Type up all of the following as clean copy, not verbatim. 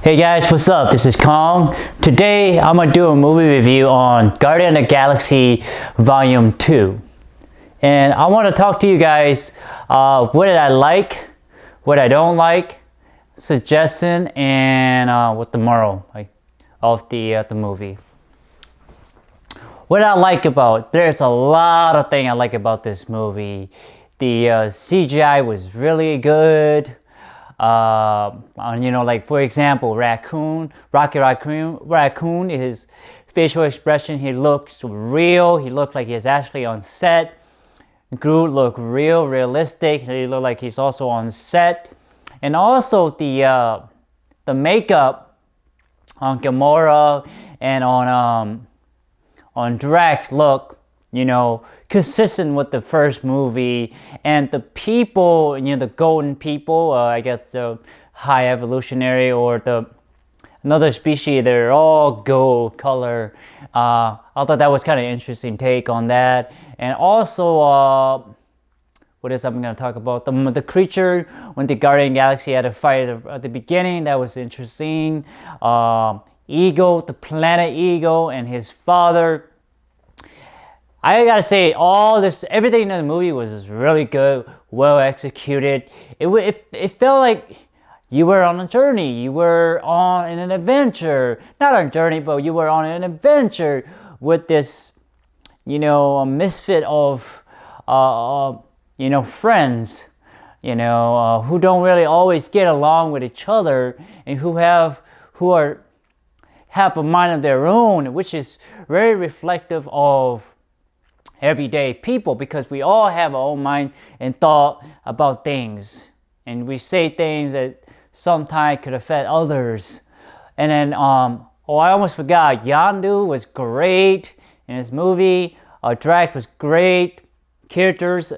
Hey guys, what's up? This is Xiong. Today I'm gonna do a movie review on Guardian of the Galaxy Volume 2. And I want to talk to you guys what did I like, what I don't like, suggestion, and what the moral of the movie. What I like about, there's a lot of things I like about this movie. The CGI was really good. Like for example, Rocky Raccoon, his facial expression, he looks real. He looked like he's actually on set. Groot looked realistic. He looked like he's also on set. And also the makeup on Gamora and on Drax look, consistent with the first movie. And the people, the golden people, I guess the high evolutionary or another species, they're all gold color. I thought that was kind of interesting take on that. And also, what else I'm going to talk about? The creature when the Guardian Galaxy had a fight at the beginning, that was interesting. Ego, the planet Ego, and his father. I gotta say, everything in the movie was really good, well executed. It felt like you were on a journey. You were on an adventure. Not a journey, but you were on an adventure with this, a misfit of, friends, who don't really always get along with each other and who have a mind of their own, which is very reflective of everyday people, because we all have our own mind and thought about things, and we say things that sometimes could affect others. And then I almost forgot, Yondu was great in this movie. Drax was great. Characters,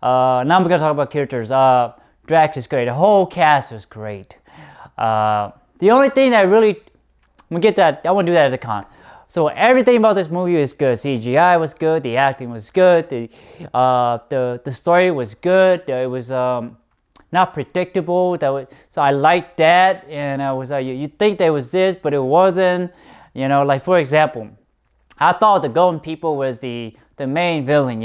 now I'm gonna talk about characters. Drax is great. The whole cast was great. The only thing that really, I'm gonna get that, I want to do that at the con. So everything about this movie is good. CGI was good. The acting was good. The story was good. It was not predictable. So I liked that. And I was you think there was this, but it wasn't. Like for example, I thought the Golden People was the main villain.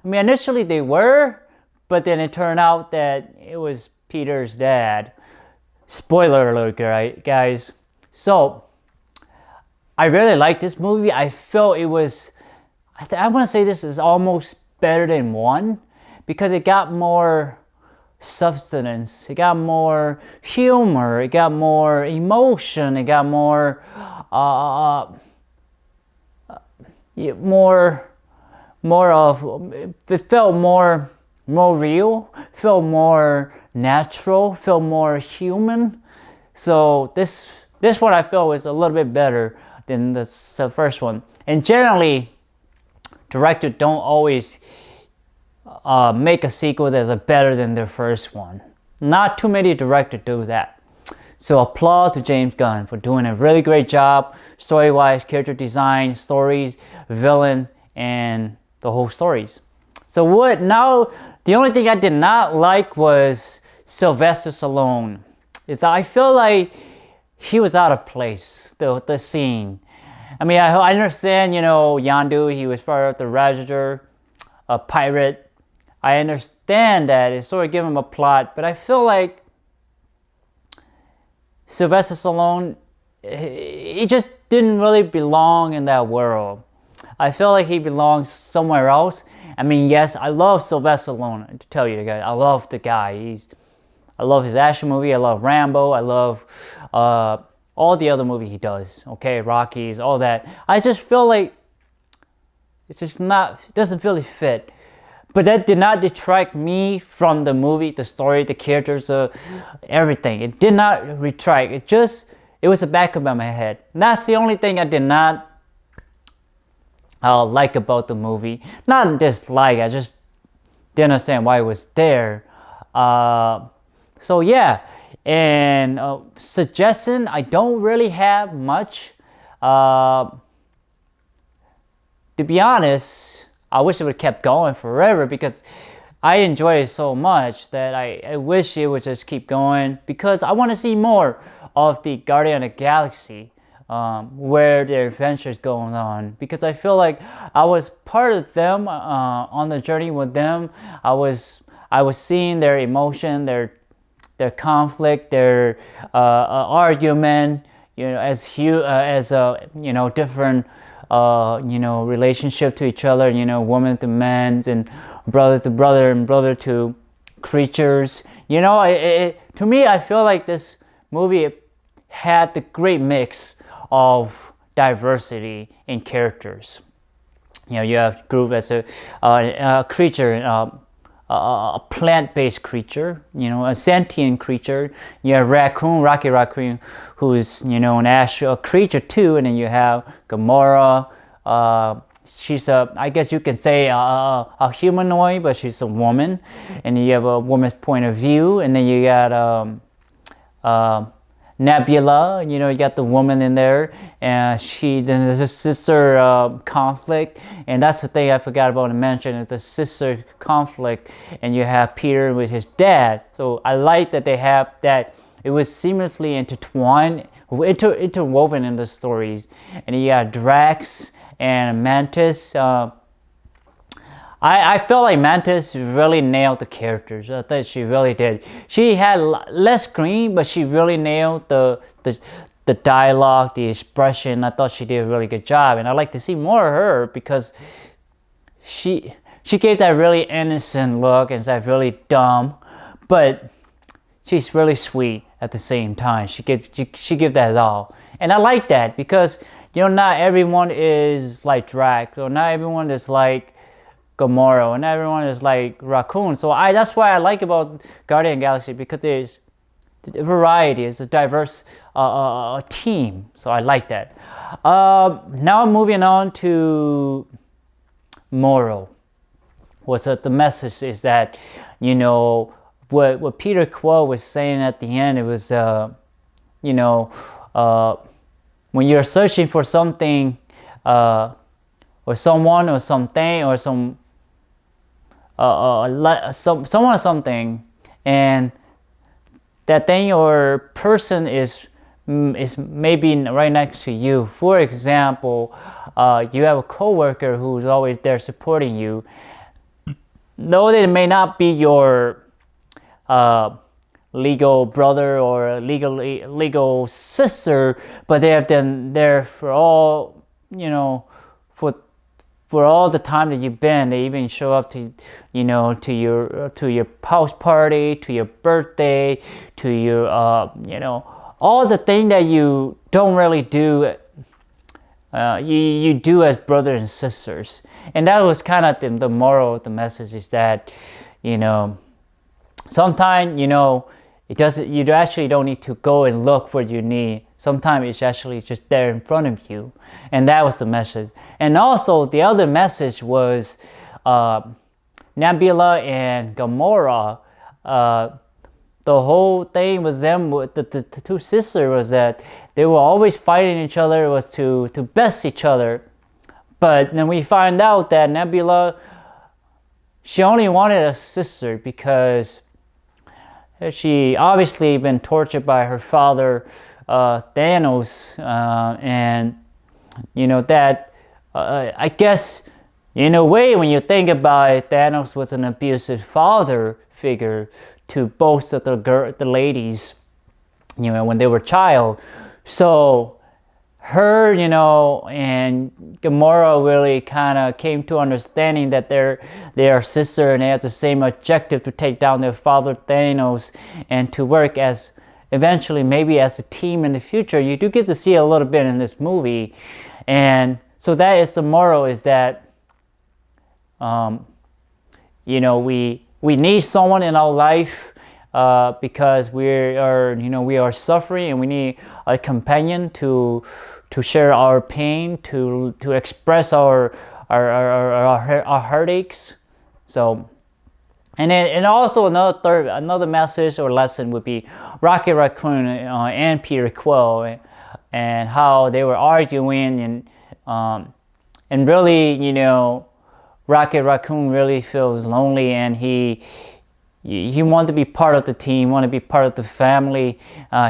Initially they were, but then it turned out that it was Peter's dad. Spoiler alert, right, guys? So I really liked this movie. I felt it was, I want to say this is almost better than one, because it got more substance, it got more humor, it got more emotion, it got more, it felt more real, felt more natural, felt more human. So this one I felt was a little bit better than the first one. And generally, directors don't always make a sequel that's better than the first one. Not too many directors do that. So applaud to James Gunn for doing a really great job, story-wise, character design, stories, villain, and the whole stories. So the only thing I did not like was Sylvester Stallone. I feel like he was out of place, the scene. I understand, Yondu, he was part of the Ravager, a pirate. I understand that. It sort of gave him a plot, but I feel like Sylvester Stallone, he just didn't really belong in that world. I feel like he belongs somewhere else. Yes, I love Sylvester Stallone, to tell you guys. I love the guy. I love his action movie. I love Rambo. I love all the other movie he does. Okay, Rockies, all that. I just feel like it's just it doesn't really fit. But that did not detract me from the movie, the story, the characters, everything. It did not detract. It was the back of my head. And that's the only thing I did not like about the movie. Not dislike, I just didn't understand why it was there. So yeah, and suggestion, I don't really have much. To be honest, I wish it would have kept going forever, because I enjoy it so much that I wish it would just keep going, because I want to see more of the Guardian of the Galaxy, where their adventures going on, because I feel like I was part of them on the journey with them. I was seeing their emotion, their conflict, their argument, as different relationship to each other, woman to men, and brother to brother, and brother to creatures. To me, I feel like this movie had the great mix of diversity in characters. You have Groot as a creature, a plant-based creature, a sentient creature. You have Rocky Raccoon, who is, an actual creature too. And then you have Gamora. She's I guess you can say a humanoid, but she's a woman. And then you have a woman's point of view. And then you got Nebula, you got the woman in there, and then there's a sister conflict, and that's the thing I forgot about to mention, is the sister conflict. And you have Peter with his dad. So I like that they have that. It was seamlessly intertwined, interwoven in the stories. And you got Drax and Mantis. I felt like Mantis really nailed the characters. I thought she really did. She had less screen, but she really nailed the dialogue, the expression. I thought she did a really good job, and I'd like to see more of her, because she gave that really innocent look and that really dumb, but she's really sweet at the same time. She gives that all, and I like that, because not everyone is like Drax, or not everyone is like Gamora, and everyone is like Raccoon. So that's why I like about Guardian Galaxy, because there's variety. It's a diverse team. So I like that. Now moving on to moral. The message is that, what Peter Quill was saying at the end. It was when you're searching for something, or someone, or something, or someone or something, and that thing or person is maybe right next to you. For example, you have a coworker who's always there supporting you, though they may not be your legal brother or legal sister, but they have been there for all, for all the time that you've been. They even show up to your house party, to your birthday, to your all the things that you don't really do. You do as brothers and sisters. And that was kind of the moral of the message, is that sometimes it doesn't. You actually don't need to go and look for what you need. Sometimes it's actually just there in front of you. And that was the message. And also the other message was Nebula and Gamora. The whole thing was them, the two sisters, was that they were always fighting each other, was to best each other. But then we find out that Nebula, she only wanted a sister because she obviously been tortured by her father, Thanos, and that I guess in a way, when you think about it, Thanos was an abusive father figure to both of the ladies, when they were child. So her, and Gamora really kind of came to understanding that they are sister, and they have the same objective to take down their father Thanos, and to work as eventually maybe as a team in the future. You do get to see a little bit in this movie, and so that is the moral, is that we need someone in our life because we are suffering, and we need a companion to share our pain, to express our heartaches. So, and also another message or lesson would be Rocky Raccoon and Peter Quill, and how they were arguing, and really Rocket Raccoon really feels lonely, and he wants to be part of the team, want to be part of the family.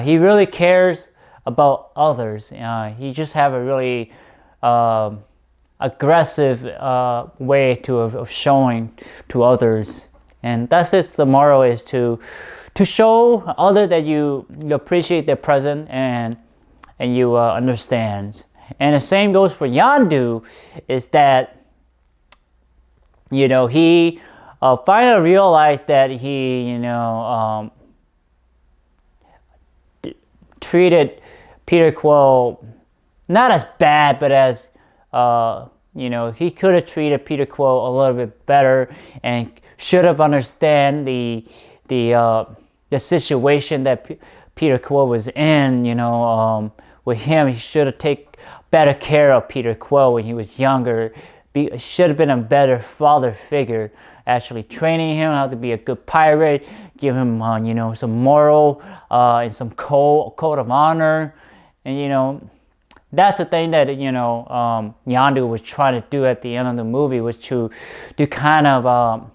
He really cares about others. He just have a really aggressive way of showing to others, and that's it. The moral is to show others that you appreciate their presence and you understand. And the same goes for Yandu, is that he finally realized that he treated Peter Quill not as bad, but as he could have treated Peter Quill a little bit better, and should have understand the situation that Peter Quill was in. With him, he should have taken better care of Peter Quill when he was younger. Should have been a better father figure, actually training him how to be a good pirate, give him some moral and some code of honor. And that's the thing that Yandu was trying to do at the end of the movie, was to kind of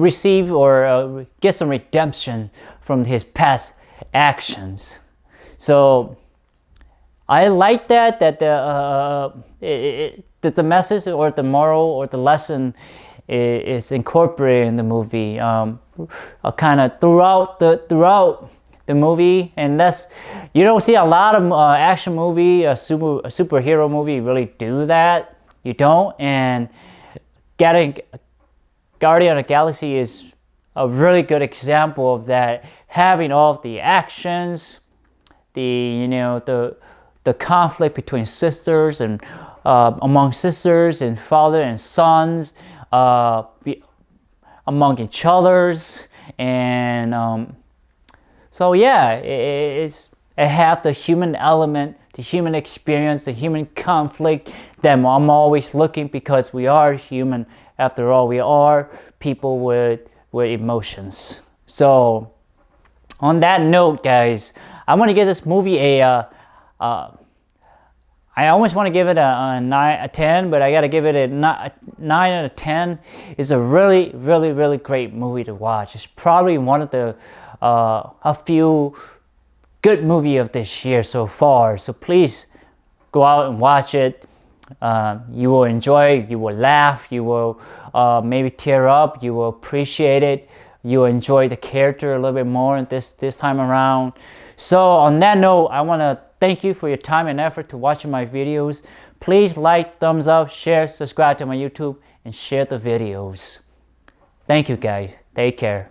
receive or get some redemption from his past actions. So I like that the message or the moral or the lesson is incorporated in the movie, kind of throughout the movie. And you don't see a lot of action movie, a superhero movie really do that. You don't. And Guardian of the Galaxy is a really good example of that, having all of the actions, the conflict between sisters and among sisters and father and sons, among each others. And so yeah, it have the human element, the human experience, the human conflict that I'm always looking, because we are human after all. We are people with emotions. So on that note, guys, I want to give this movie I almost want to give it a 10, but I got to give it a 9 out of 10. It's a really, really, really great movie to watch. It's probably one of the a few good movie of this year so far. So please go out and watch it. You will enjoy, you will laugh, you will maybe tear up, you will appreciate it, you will enjoy the character a little bit more this time around. So on that note, I want to thank you for your time and effort to watching my videos. Please like, thumbs up, share, subscribe to my YouTube, and share the videos. Thank you guys. Take care.